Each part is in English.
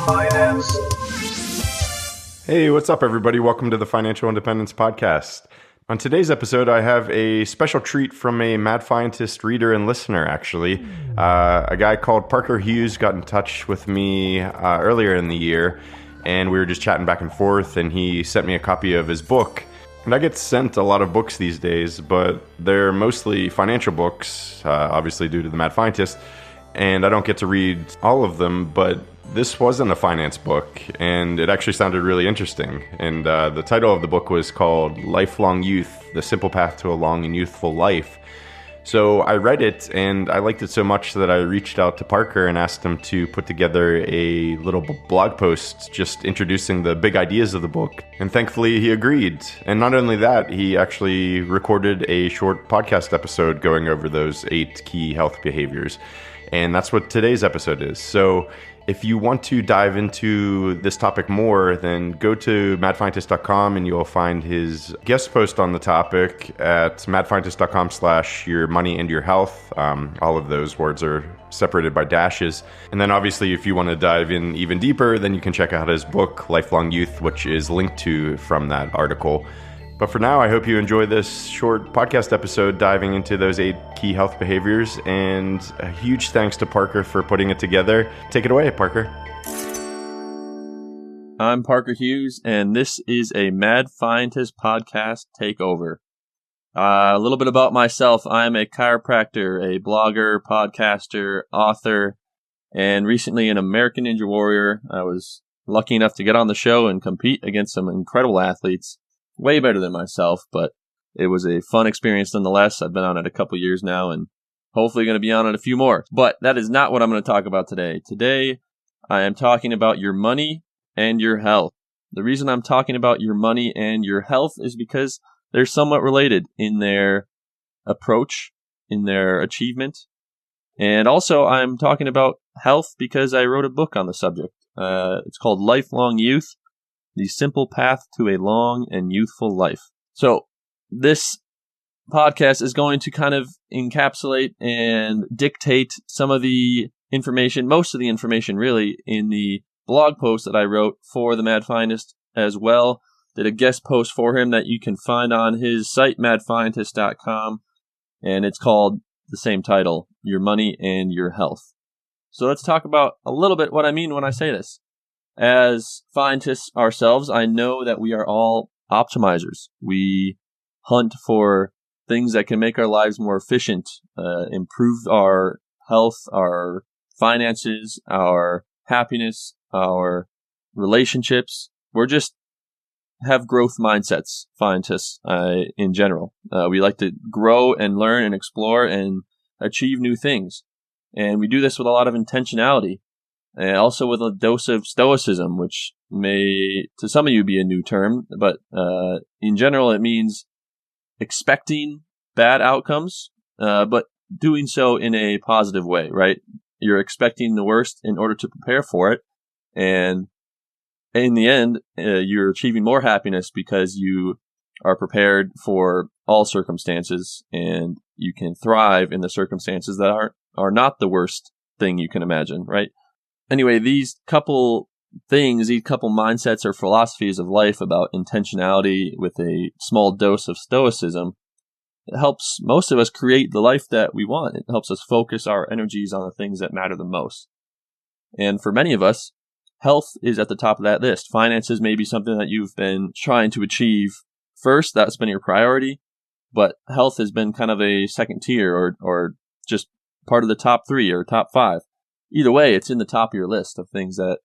Finance. Hey, what's up, everybody? Welcome to the Financial Independence Podcast. On today's episode, I have a special treat from a Mad Fientist reader and listener, actually. A guy called Parker Hewes got in touch with me earlier in the year, and we were just chatting back and forth, and he sent me a copy of his book. And I get sent a lot of books these days, but they're mostly financial books, obviously due to the Mad Fientist, and I don't get to read all of them, but this wasn't a finance book, and it actually sounded really interesting. And the title of the book was called Lifelong Youth, The Simple Path to a Long and Youthful Life. So I read it, and I liked it so much that I reached out to Parker and asked him to put together a little blog post just introducing the big ideas of the book. And thankfully, he agreed. And not only that, he actually recorded a short podcast episode going over those 8 key health behaviors. And that's what today's episode is. So if you want to dive into this topic more, then go to madfientist.com and you'll find his guest post on the topic at madfientist.com/yourmoneyandyourhealth. All of those words are separated by dashes. And then obviously, if you want to dive in even deeper, then you can check out his book, Lifelong Youth, which is linked to from that article. But for now, I hope you enjoy this short podcast episode diving into those 8 key health behaviors. And a huge thanks to Parker for putting it together. Take it away, Parker. I'm Parker Hewes, and this is a Mad Fientist podcast takeover. A little bit about myself. I'm a chiropractor, a blogger, podcaster, author, and recently an American Ninja Warrior. I was lucky enough to get on the show and compete against some incredible athletes. Way better than myself, but it was a fun experience nonetheless. I've been on it a couple years now and hopefully going to be on it a few more. But that is not what I'm going to talk about today. Today, I am talking about your money and your health. The reason I'm talking about your money and your health is because they're somewhat related in their approach, in their achievement. And also, I'm talking about health because I wrote a book on the subject. It's called Lifelong Youth, The Simple Path to a Long and Youthful Life. So this podcast is going to kind of encapsulate and dictate some of the information, most of the information really, in the blog post that I wrote for the Mad Fientist as well. Did a guest post for him that you can find on his site, madfientist.com, and it's called the same title, Your Money and Your Health. So let's talk about a little bit what I mean when I say this. As scientists ourselves, I know that we are all optimizers. We hunt for things that can make our lives more efficient, improve our health, our finances, our happiness, our relationships. We're just have growth mindsets, scientists in general. We like to grow and learn and explore and achieve new things. And we do this with a lot of intentionality. And also with a dose of stoicism, which may, to some of you, be a new term, but in general, it means expecting bad outcomes, but doing so in a positive way, right? You're expecting the worst in order to prepare for it. And in the end, you're achieving more happiness because you are prepared for all circumstances and you can thrive in the circumstances that are not the worst thing you can imagine, right? Anyway, these couple things, these couple mindsets or philosophies of life about intentionality with a small dose of stoicism, it helps most of us create the life that we want. It helps us focus our energies on the things that matter the most. And for many of us, health is at the top of that list. Finances may be something that you've been trying to achieve first. That's been your priority. But health has been kind of a second tier or just part of the top 3 or top 5. Either way, it's in the top of your list of things that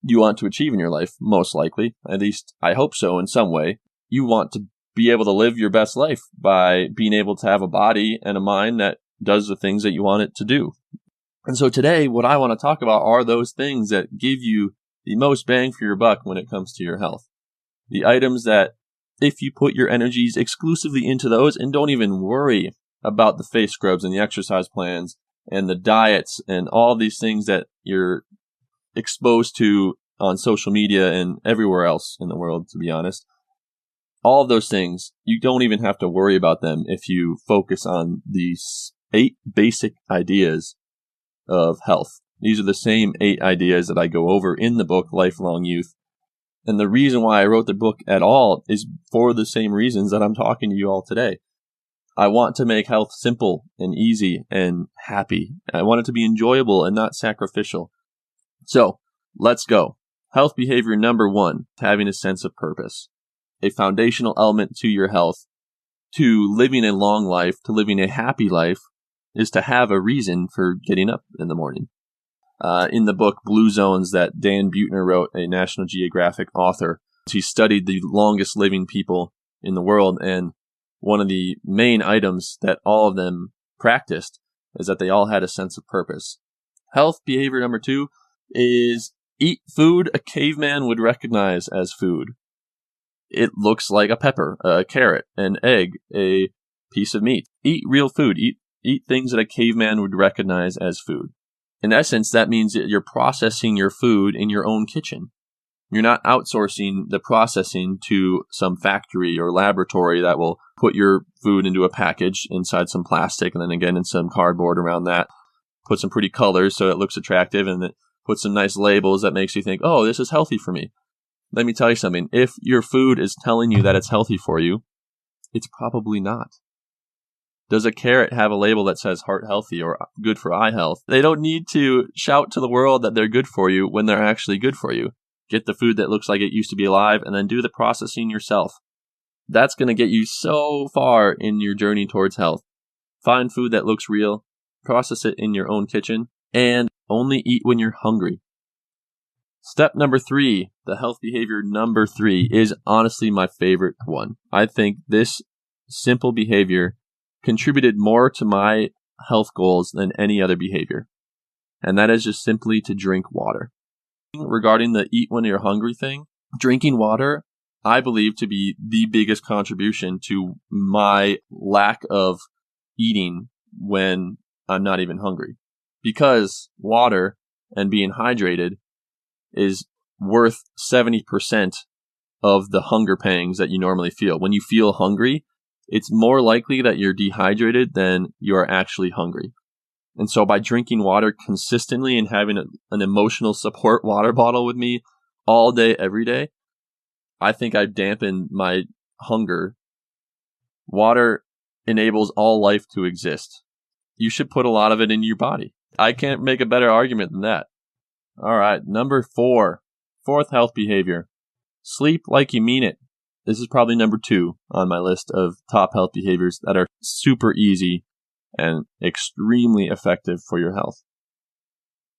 you want to achieve in your life, most likely. At least, I hope so in some way. You want to be able to live your best life by being able to have a body and a mind that does the things that you want it to do. And so today, what I want to talk about are those things that give you the most bang for your buck when it comes to your health. The items that, if you put your energies exclusively into those and don't even worry about the face scrubs and the exercise plans and the diets and all these things that you're exposed to on social media and everywhere else in the world, to be honest. All of those things, you don't even have to worry about them if you focus on these 8 basic ideas of health. These are the same 8 ideas that I go over in the book, Lifelong Youth. And the reason why I wrote the book at all is for the same reasons that I'm talking to you all today. I want to make health simple and easy and happy. I want it to be enjoyable and not sacrificial. So let's go. Health behavior number 1, having a sense of purpose. A foundational element to your health, to living a long life, to living a happy life, is to have a reason for getting up in the morning. In the book Blue Zones that Dan Buettner wrote, a National Geographic author, he studied the longest living people in the world, and one of the main items that all of them practiced is that they all had a sense of purpose. Health behavior number 2 is eat food a caveman would recognize as food. It looks like a pepper, a carrot, an egg, a piece of meat. Eat real food. Eat things that a caveman would recognize as food. In essence, that means that you're processing your food in your own kitchen. You're not outsourcing the processing to some factory or laboratory that will put your food into a package inside some plastic and then again in some cardboard around that. Put some pretty colors so it looks attractive and it put some nice labels that makes you think, oh, this is healthy for me. Let me tell you something. If your food is telling you that it's healthy for you, it's probably not. Does a carrot have a label that says heart healthy or good for eye health? They don't need to shout to the world that they're good for you when they're actually good for you. Get the food that looks like it used to be alive and then do the processing yourself. That's going to get you so far in your journey towards health. Find food that looks real, process it in your own kitchen, and only eat when you're hungry. Step number 3, the health behavior number 3, is honestly my favorite one. I think this simple behavior contributed more to my health goals than any other behavior. And that is just simply to drink water. Regarding the eat when you're hungry thing, drinking water, I believe to be the biggest contribution to my lack of eating when I'm not even hungry. Because water and being hydrated is worth 70% of the hunger pangs that you normally feel. When you feel hungry, it's more likely that you're dehydrated than you are actually hungry. And so by drinking water consistently and having an emotional support water bottle with me all day, every day, I think I've dampened my hunger. Water enables all life to exist. You should put a lot of it in your body. I can't make a better argument than that. All right, number 4, fourth health behavior. Sleep like you mean it. This is probably number 2 on my list of top health behaviors that are super easy and extremely effective for your health.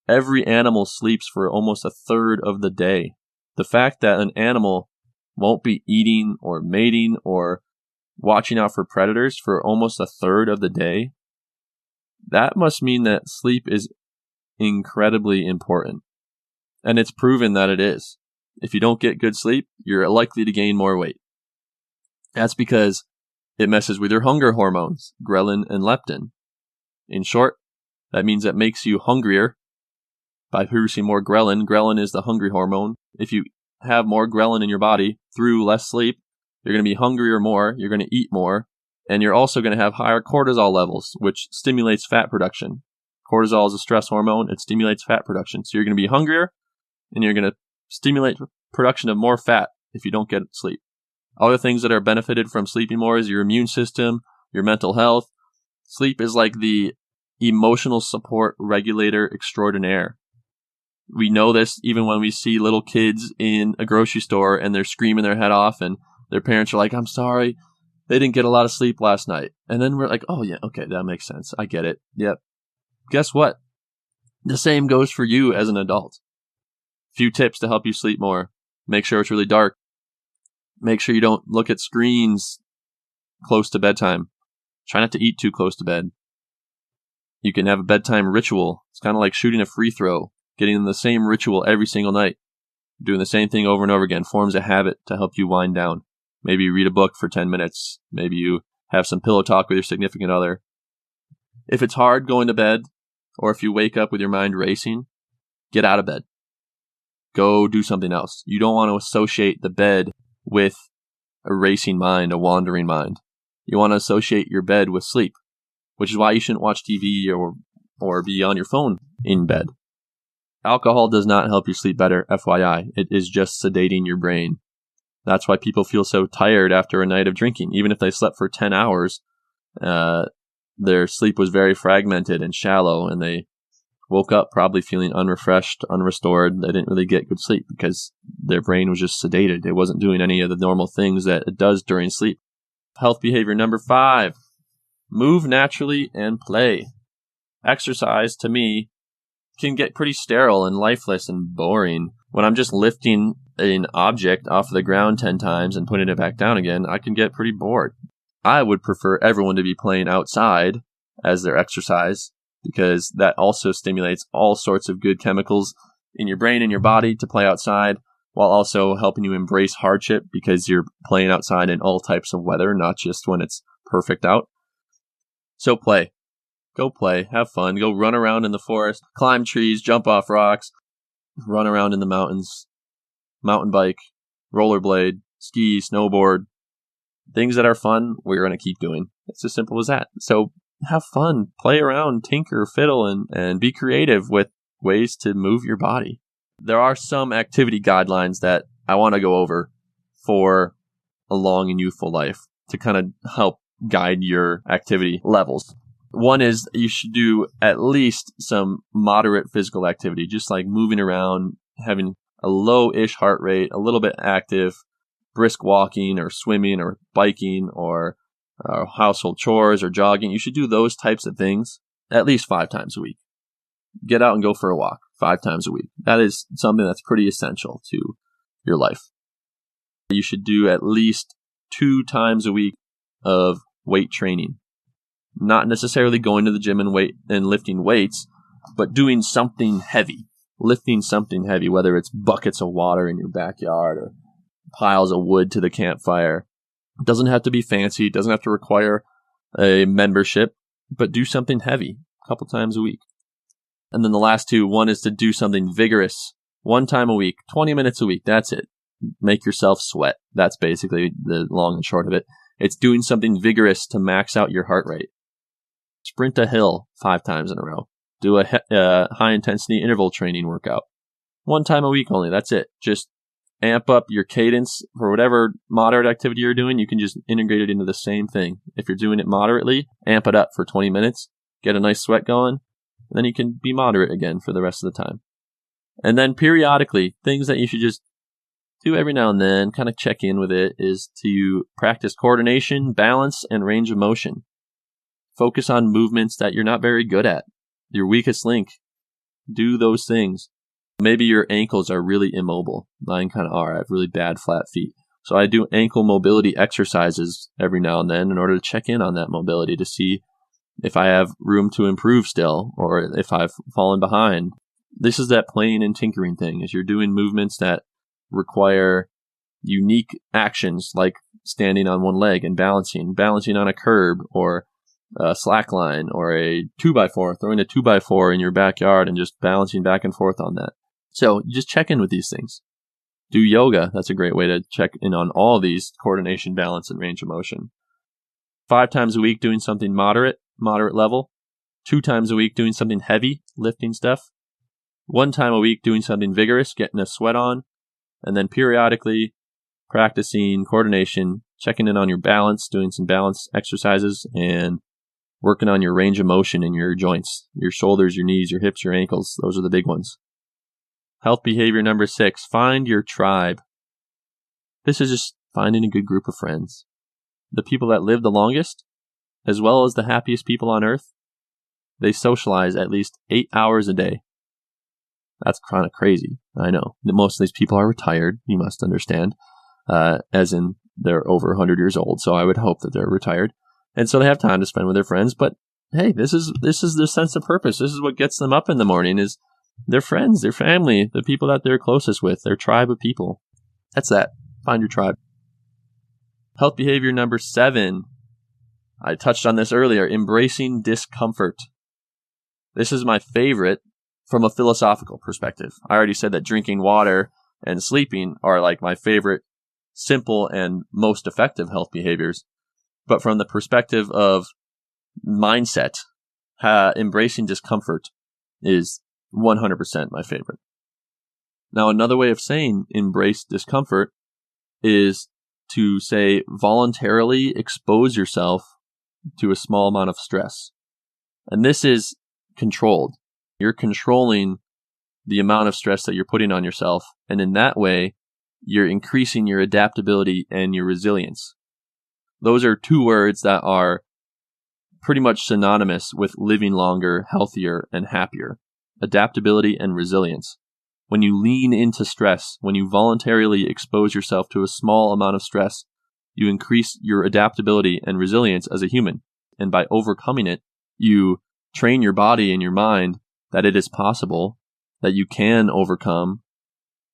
Every animal sleeps for almost a third of the day. The fact that an animal won't be eating or mating or watching out for predators for almost a third of the day, that must mean that sleep is incredibly important. And it's proven that it is. If you don't get good sleep, you're likely to gain more weight. That's because it messes with your hunger hormones, ghrelin and leptin. In short, that means it makes you hungrier by producing more ghrelin. Ghrelin is the hungry hormone. If you have more ghrelin in your body through less sleep, you're going to be hungrier more, you're going to eat more, and you're also going to have higher cortisol levels, which stimulates fat production. Cortisol is a stress hormone. It stimulates fat production. So you're going to be hungrier, and you're going to stimulate production of more fat if you don't get sleep. Other things that are benefited from sleeping more is your immune system, your mental health. Sleep is like the emotional support regulator extraordinaire. We know this even when we see little kids in a grocery store and they're screaming their head off and their parents are like, I'm sorry, they didn't get a lot of sleep last night. And then we're like, oh yeah, okay, that makes sense. I get it. Yep. Guess what? The same goes for you as an adult. Few tips to help you sleep more. Make sure it's really dark. Make sure you don't look at screens close to bedtime. Try not to eat too close to bed. You can have a bedtime ritual. It's kind of like shooting a free throw, getting in the same ritual every single night. Doing the same thing over and over again forms a habit to help you wind down. Maybe you read a book for 10 minutes. Maybe you have some pillow talk with your significant other. If it's hard going to bed, or if you wake up with your mind racing, get out of bed. Go do something else. You don't want to associate the bed with a racing mind, a wandering mind. You want to associate your bed with sleep, which is why you shouldn't watch TV or be on your phone in bed. Alcohol does not help you sleep better, FYI. It is just sedating your brain. That's why people feel so tired after a night of drinking. Even if they slept for 10 hours, their sleep was very fragmented and shallow, and they woke up probably feeling unrefreshed, unrestored. They didn't really get good sleep because their brain was just sedated. It wasn't doing any of the normal things that it does during sleep. Health behavior number 5, move naturally and play. Exercise, to me, can get pretty sterile and lifeless and boring. When I'm just lifting an object off the ground 10 times and putting it back down again, I can get pretty bored. I would prefer everyone to be playing outside as their exercise, because that also stimulates all sorts of good chemicals in your brain and your body to play outside, while also helping you embrace hardship because you're playing outside in all types of weather, not just when it's perfect out. So play. Go play, have fun, go run around in the forest, climb trees, jump off rocks, run around in the mountains, mountain bike, rollerblade, ski, snowboard. Things that are fun, we're going to keep doing. It's as simple as that. So have fun, play around, tinker, fiddle, and be creative with ways to move your body. There are some activity guidelines that I want to go over for a long and youthful life to kind of help guide your activity levels. One is you should do at least some moderate physical activity, just like moving around, having a low-ish heart rate, a little bit active, brisk walking or swimming or biking or household chores or jogging. You should do those types of things at least 5 times a week. Get out and go for a walk 5 times a week. That is something that's pretty essential to your life. You should do at least 2 times a week of weight training. Not necessarily going to the gym and lifting weights, but doing something heavy. Lifting something heavy, whether it's buckets of water in your backyard or piles of wood to the campfire. It doesn't have to be fancy. It doesn't have to require a membership, but do something heavy a couple times a week. And then the last 2, one is to do something vigorous 1 time a week, 20 minutes a week. That's it. Make yourself sweat. That's basically the long and short of it. It's doing something vigorous to max out your heart rate. Sprint a hill 5 times in a row. Do a high-intensity interval training workout. 1 time a week only. That's it. Just amp up your cadence for whatever moderate activity you're doing. You can just integrate it into the same thing. If you're doing it moderately, amp it up for 20 minutes. Get a nice sweat going. And then you can be moderate again for the rest of the time. And then periodically, things that you should just do every now and then, kind of check in with it, is to practice coordination, balance, and range of motion. Focus on movements that you're not very good at. Your weakest link. Do those things. Maybe your ankles are really immobile. Mine kind of are. I have really bad flat feet. So I do ankle mobility exercises every now and then in order to check in on that mobility to see if I have room to improve still or if I've fallen behind. This is that playing and tinkering thing, is you're doing movements that require unique actions like standing on one leg and balancing on a curb or a slack line or a 2x4, throwing a 2x4 in your backyard and just balancing back and forth on that. So you just check in with these things. Do yoga. That's a great way to check in on all these: coordination, balance, and range of motion. 5 times a week doing something moderate level. 2 times a week doing something heavy, lifting stuff. 1 time a week doing something vigorous, getting a sweat on. And then periodically practicing coordination, checking in on your balance, doing some balance exercises, and working on your range of motion in your joints, your shoulders, your knees, your hips, your ankles. Those are the big ones. Health behavior number 6, find your tribe. This is just finding a good group of friends. The people that live the longest, as well as the happiest people on earth, they socialize at least 8 hours a day. That's kind of crazy. I know. Most of these people are retired, you must understand, as in they're over 100 years old. So I would hope that they're retired. And so they have time to spend with their friends. But hey, this is their sense of purpose. This is what gets them up in the morning, is their friends, their family, the people that they're closest with, their tribe of people. That's that. Find your tribe. Health behavior number 7. I touched on this earlier, embracing discomfort. This is my favorite from a philosophical perspective. I already said that drinking water and sleeping are like my favorite simple and most effective health behaviors. But from the perspective of mindset, embracing discomfort is 100% my favorite. Now, another way of saying embrace discomfort is to say voluntarily expose yourself to a small amount of stress. And this is controlled. You're controlling the amount of stress that you're putting on yourself. And in that way, you're increasing your adaptability and your resilience. Those are two words that are pretty much synonymous with living longer, healthier, and happier. Adaptability and resilience. When you lean into stress, when you voluntarily expose yourself to a small amount of stress, you increase your adaptability and resilience as a human. And by overcoming it, you train your body and your mind that it is possible, that you can overcome,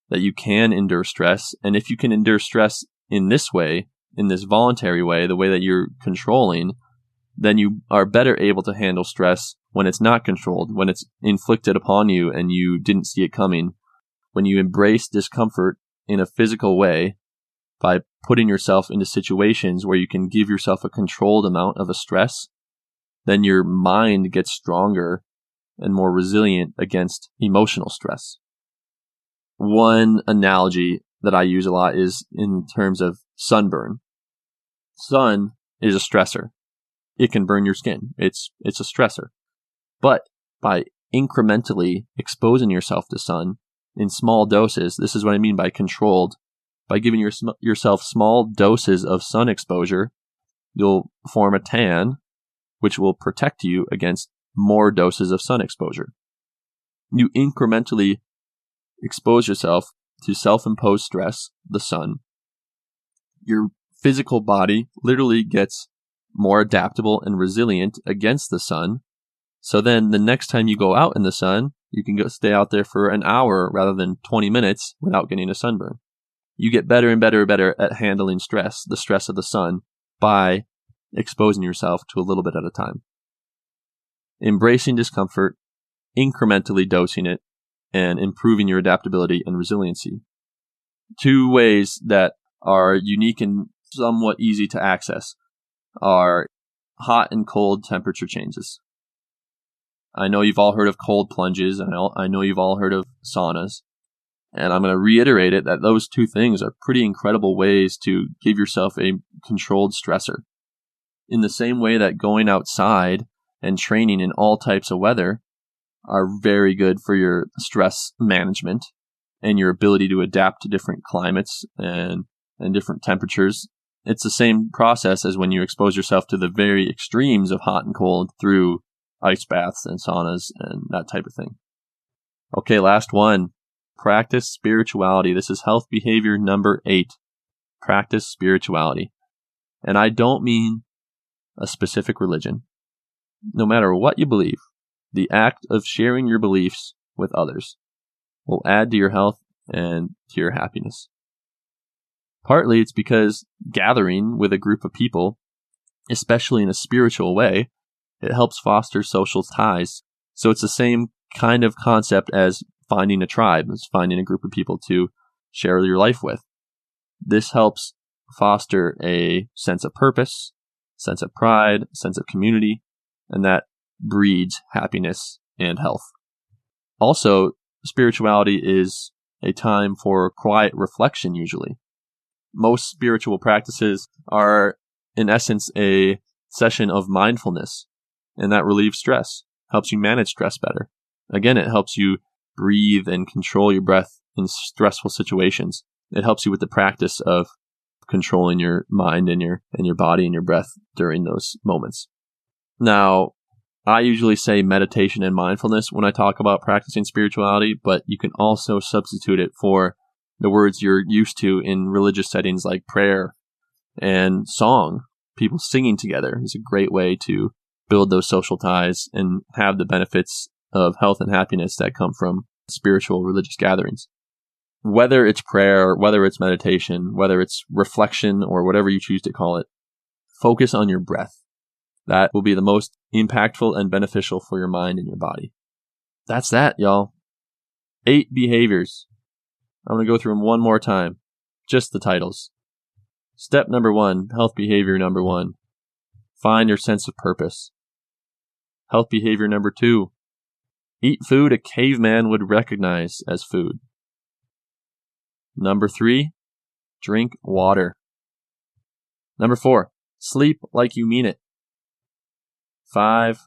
that you can endure stress. And if you can endure stress in this way, in this voluntary way, the way that you're controlling, then you are better able to handle stress when it's not controlled, when it's inflicted upon you and you didn't see it coming. When you embrace discomfort in a physical way by putting yourself into situations where you can give yourself a controlled amount of a stress, then your mind gets stronger and more resilient against emotional stress. One analogy that I use a lot is in terms of sunburn. Sun is a stressor. It can burn your skin. It's a stressor. But by incrementally exposing yourself to sun in small doses, this is what I mean by controlled, by giving yourself small doses of sun exposure, you'll form a tan, which will protect you against more doses of sun exposure. You incrementally expose yourself to self-imposed stress, the sun. Your physical body literally gets more adaptable and resilient against the sun. So then the next time you go out in the sun, you can go stay out there for an hour rather than 20 minutes without getting a sunburn. You get better and better and better at handling stress, the stress of the sun, by exposing yourself to a little bit at a time. Embracing discomfort, incrementally dosing it, and improving your adaptability and resiliency. Two ways that are unique and somewhat easy to access are hot and cold temperature changes. I know you've all heard of cold plunges, and I know you've all heard of saunas. And I'm going to reiterate it that those two things are pretty incredible ways to give yourself a controlled stressor. In the same way that going outside and training in all types of weather are very good for your stress management and your ability to adapt to different climates and different temperatures. It's the same process as when you expose yourself to the very extremes of hot and cold through ice baths and saunas and that type of thing. Okay, last one. Practice spirituality. This is health behavior number 8. Practice spirituality. And I don't mean a specific religion. No matter what you believe, the act of sharing your beliefs with others will add to your health and to your happiness. Partly it's because gathering with a group of people, especially in a spiritual way, it helps foster social ties. So it's the same kind of concept as finding a tribe, as finding a group of people to share your life with. This helps foster a sense of purpose, sense of pride, sense of community, and that breeds happiness and health. Also, spirituality is a time for quiet reflection usually. Most spiritual practices are, in essence, a session of mindfulness, and that relieves stress, helps you manage stress better. Again, it helps you breathe and control your breath in stressful situations. It helps you with the practice of controlling your mind and your body and your breath during those moments. Now, I usually say meditation and mindfulness when I talk about practicing spirituality, but you can also substitute it for the words you're used to in religious settings like prayer and song. People singing together is a great way to build those social ties and have the benefits of health and happiness that come from spiritual religious gatherings. Whether it's prayer, whether it's meditation, whether it's reflection, or whatever you choose to call it, focus on your breath. That will be the most impactful and beneficial for your mind and your body. That's that, y'all. 8 behaviors. I'm going to go through them one more time. Just the titles. Step number 1, health behavior number 1. Find your sense of purpose. Health behavior number 2. Eat food a caveman would recognize as food. Number 3, drink water. Number 4, sleep like you mean it. 5,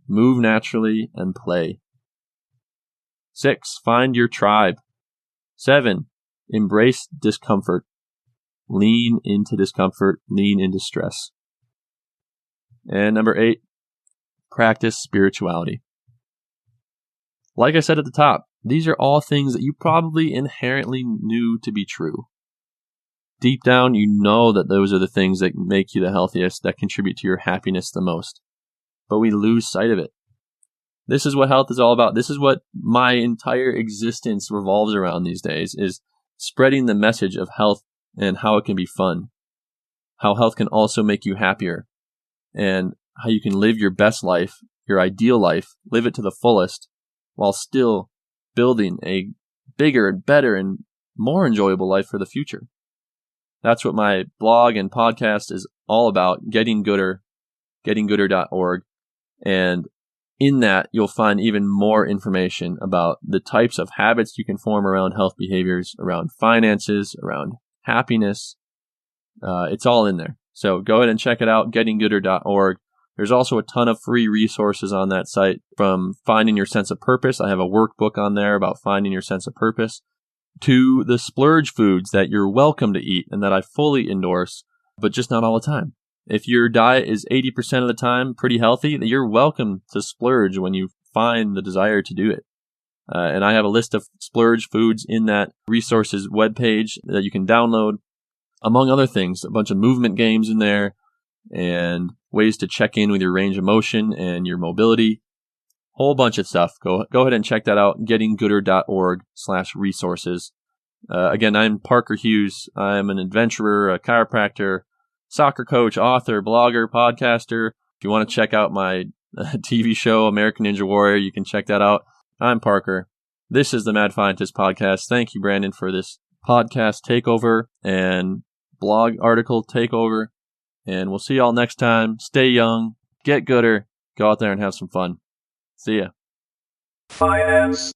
move naturally and play. 6, find your tribe. 7, embrace discomfort. Lean into discomfort, lean into stress. And number 8, practice spirituality. Like I said at the top, these are all things that you probably inherently knew to be true. Deep down, you know that those are the things that make you the healthiest, that contribute to your happiness the most. But we lose sight of it. This is what health is all about. This is what my entire existence revolves around these days, is spreading the message of health and how it can be fun, how health can also make you happier, and how you can live your best life, your ideal life, live it to the fullest, while still building a bigger and better and more enjoyable life for the future. That's what my blog and podcast is all about, Getting Gooder, gettinggooder.org. And in that, you'll find even more information about the types of habits you can form around health behaviors, around finances, around happiness. It's all in there. So go ahead and check it out, gettinggooder.org. There's also a ton of free resources on that site, from finding your sense of purpose. I have a workbook on there about finding your sense of purpose, to the splurge foods that you're welcome to eat and that I fully endorse, but just not all the time. If your diet is 80% of the time pretty healthy, you're welcome to splurge when you find the desire to do it. And I have a list of splurge foods in that resources webpage that you can download. Among other things, a bunch of movement games in there and ways to check in with your range of motion and your mobility. Whole bunch of stuff. Go ahead and check that out, gettinggooder.org/resources. Again, I'm Parker Hewes. I'm an adventurer, a chiropractor, soccer coach, author, blogger, podcaster. If you want to check out my TV show, American Ninja Warrior, you can check that out. I'm Parker. This is the Mad Scientist Podcast. Thank you, Brandon, for this podcast takeover and blog article takeover. And we'll see y'all next time. Stay young, get gooder, go out there and have some fun. See ya. Finance.